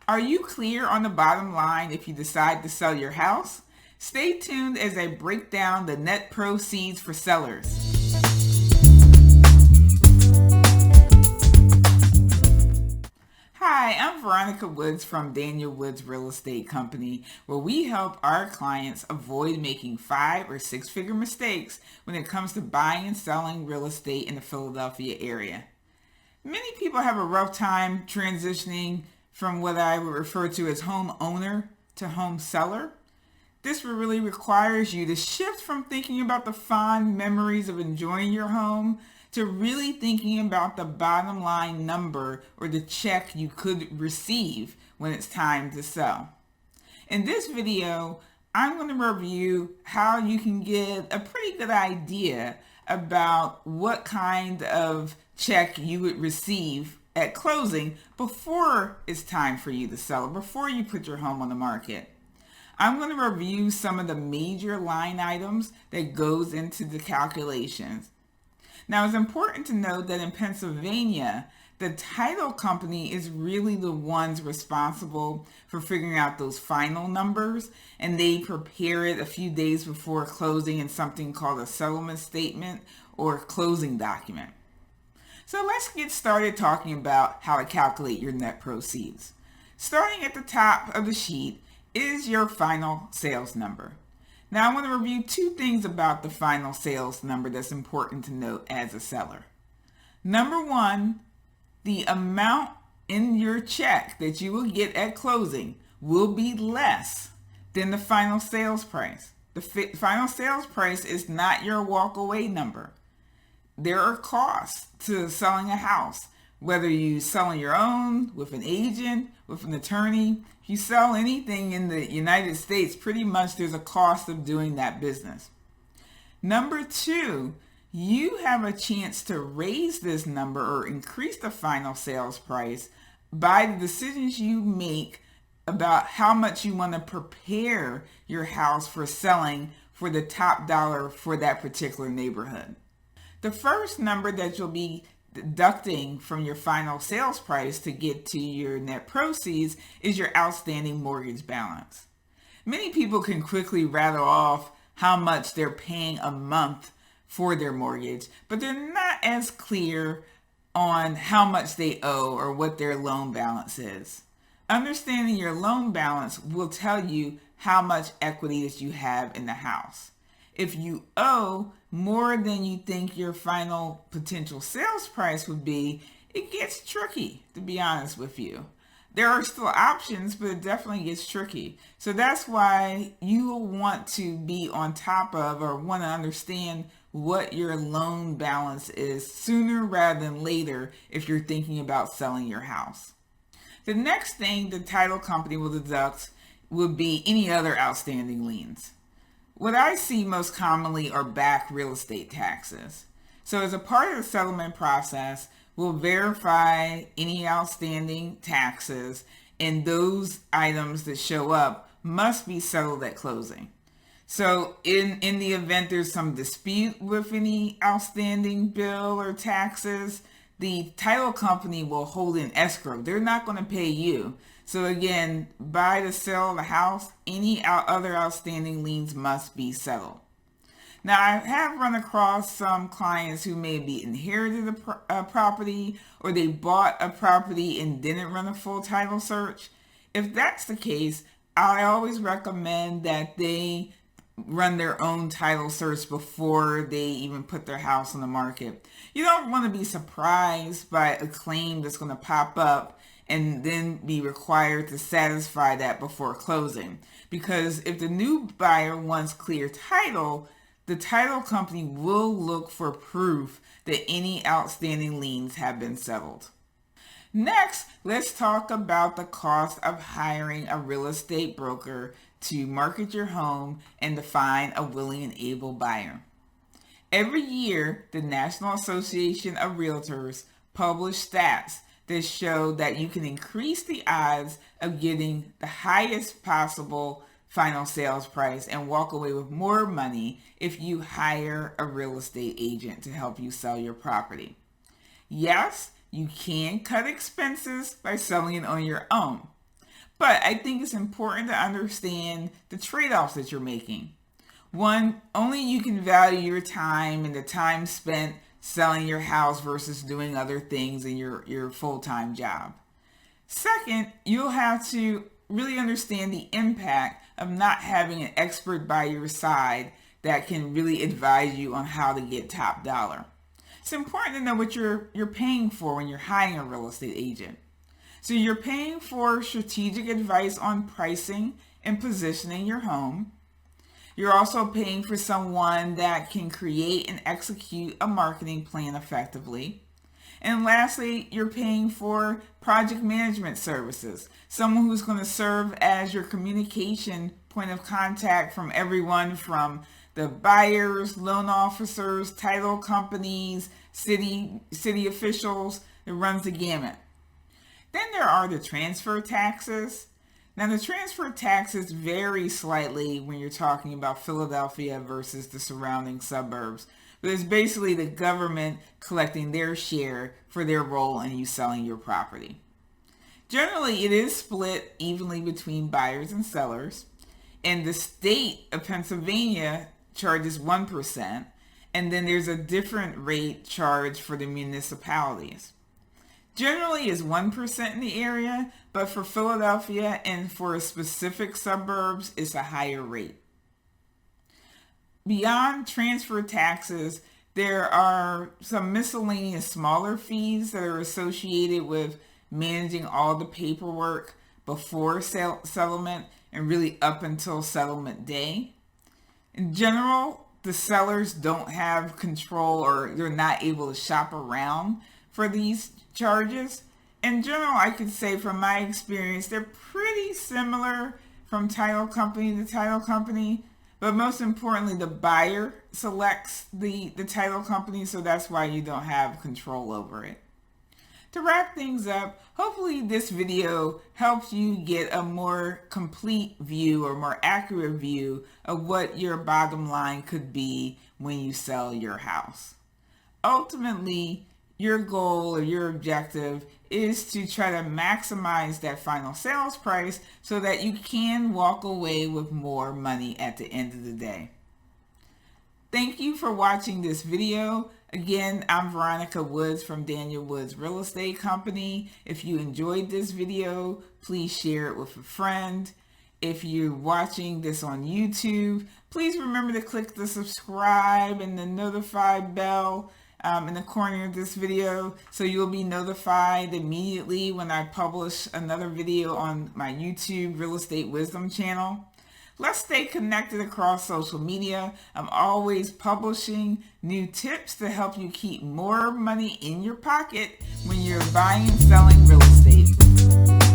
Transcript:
Are you clear on the bottom line if you decide to sell your house? Stay tuned as I break down the net proceeds for sellers. Hi, I'm Veronica Woods from Daniel Woods Real Estate Company, where we help our clients avoid making 5 or 6 figure mistakes when it comes to buying and selling real estate in the Philadelphia area. Many people have a rough time transitioning from what I would refer to as home owner to home seller. This really requires you to shift from thinking about the fond memories of enjoying your home to really thinking about the bottom line number or the check you could receive when it's time to sell. In this video, I'm going to review how you can get a pretty good idea about what kind of check you would receive at closing before it's time for you to sell it, before you put your home on the market. I'm going to review some of the major line items that goes into the calculations. Now, it's important to note that in Pennsylvania, the title company is really the ones responsible for figuring out those final numbers, and they prepare it a few days before closing in something called a settlement statement or closing document. So let's get started talking about how to calculate your net proceeds. Starting at the top of the sheet is your final sales number. Now I want to review 2 things about the final sales number that's important to note as a seller. Number 1, the amount in your check that you will get at closing will be less than the final sales price. The final sales price is not your walk-away number. There are costs to selling a house, whether you sell on your own, with an agent, with an attorney. If you sell anything in the United States, pretty much there's a cost of doing that business. Number 2, you have a chance to raise this number or increase the final sales price by the decisions you make about how much you want to prepare your house for selling for the top dollar for that particular neighborhood. The first number that you'll be deducting from your final sales price to get to your net proceeds is your outstanding mortgage balance. Many people can quickly rattle off how much they're paying a month for their mortgage, but they're not as clear on how much they owe or what their loan balance is. Understanding your loan balance will tell you how much equity that you have in the house. If you owe more than you think your final potential sales price would be, it gets tricky, to be honest with you. There are still options, but it definitely gets tricky. So that's why you will want to be on top of or want to understand what your loan balance is sooner rather than later if you're thinking about selling your house. The next thing the title company will deduct would be any other outstanding liens. What I see most commonly are back real estate taxes. So as a part of the settlement process, we'll verify any outstanding taxes, and those items that show up must be settled at closing. So in the event there's some dispute with any outstanding bill or taxes, the title company will hold an escrow. They're not going to pay you. So again, by the sale of the house, any other outstanding liens must be settled. Now, I have run across some clients who maybe inherited a property or they bought a property and didn't run a full title search. If that's the case, I always recommend that they run their own title search before they even put their house on the market. You don't want to be surprised by a claim that's going to pop up and then be required to satisfy that before closing. Because if the new buyer wants clear title, the title company will look for proof that any outstanding liens have been settled. Next, let's talk about the cost of hiring a real estate broker to market your home and to find a willing and able buyer. Every year, the National Association of Realtors publish stats that show that you can increase the odds of getting the highest possible final sales price and walk away with more money if you hire a real estate agent to help you sell your property. Yes, you can cut expenses by selling it on your own. But I think it's important to understand the trade-offs that you're making. One, only you can value your time and the time spent selling your house versus doing other things in your full-time job. Second, you'll have to really understand the impact of not having an expert by your side that can really advise you on how to get top dollar. It's important to know what you're paying for when you're hiring a real estate agent. So you're paying for strategic advice on pricing and positioning your home. You're also paying for someone that can create and execute a marketing plan effectively. And lastly, you're paying for project management services, someone who's going to serve as your communication point of contact from everyone from the buyers, loan officers, title companies, city officials. It runs the gamut. Then there are the transfer taxes. Now the transfer taxes vary slightly when you're talking about Philadelphia versus the surrounding suburbs. But it's basically the government collecting their share for their role in you selling your property. Generally, it is split evenly between buyers and sellers. And the state of Pennsylvania charges 1%. And then there's a different rate charged for the municipalities. Generally is 1% in the area, but for Philadelphia and for specific suburbs, it's a higher rate. Beyond transfer taxes, there are some miscellaneous smaller fees that are associated with managing all the paperwork before settlement and really up until settlement day. In general, the sellers don't have control or they're not able to shop around for these charges. In general, I could say from my experience, they're pretty similar from title company to title company, but most importantly, the buyer selects the title company, so that's why you don't have control over it. To wrap things up, hopefully this video helps you get a more complete view or more accurate view of what your bottom line could be when you sell your house. Ultimately, your goal or your objective is to try to maximize that final sales price so that you can walk away with more money at the end of the day. Thank you for watching this video. Again, I'm Veronica Woods from Daniel Woods Real Estate Company. If you enjoyed this video, please share it with a friend. If you're watching this on YouTube, please remember to click the subscribe and the notify bell in the corner of this video so you'll be notified immediately when I publish another video on my YouTube Real Estate Wisdom channel. Let's stay connected across social media. I'm always publishing new tips to help you keep more money in your pocket when you're buying and selling real estate.